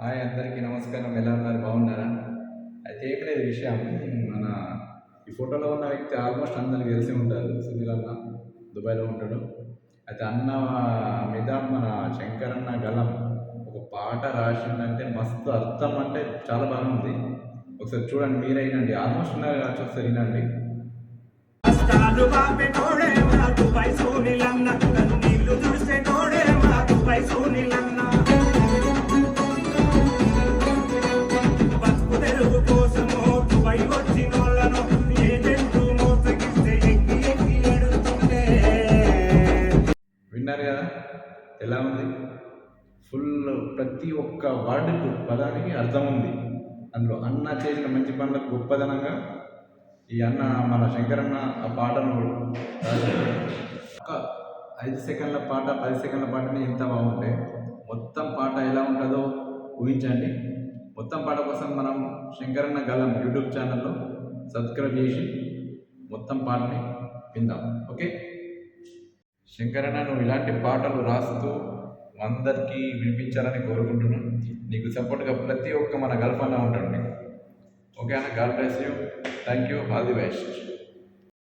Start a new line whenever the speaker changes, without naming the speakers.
Hi అందరికీ నమస్కారం. ఎలా ఉన్నారు? బాగున్నారా? అయితే ఏం లేదు విషయం. మన ఈ ఫోటోలో ఉన్న వ్యక్తి ఆల్మోస్ట్ అందరికి తెలిసి ఉంటారు. సునీల్ అన్న దుబాయ్లో ఉంటాడు. అయితే అన్న మీద మన శంకర్ అన్న గలం ఒక పాట రాసిందంటే మస్తు అర్థం, అంటే చాలా బాగుంది. ఒకసారి చూడండి, మీరే వినండి. ఆల్మోస్ట్ ఉన్నారు కావచ్చు, ఒకసారి వినండి. విన్నారు కదా ఎలా ఉంది? ఫుల్ ప్రతి ఒక్క వర్డ్కు పదానికి అర్థం ఉంది అందులో. అన్న చేసిన మంచి పనులకు గొప్పదనంగా ఈ అన్న మన శంకరన్న ఆ పాటను ఒక 5 సెకండ్ల పాట 10 సెకండ్ల పాటని ఎంత బాగుంటే మొత్తం పాట ఎలా ఉంటుందో ఊహించండి. మొత్తం పాట కోసం మనం శంకరన్న గలం యూట్యూబ్ ఛానల్లో సబ్స్క్రైబ్ చేసి మొత్తం పాటని విందాం. ఓకే, శంకరన్న నువ్వు ఇలాంటి పాటలు రాస్తూ అందరికీ వినిపించాలని కోరుకుంటున్నాను. నీకు సపోర్ట్గా ప్రతి ఒక్క మన గల్ఫ్ అన్న ఉంటాడు. ఓకే అన్న, God bless you. Thank you. All the best.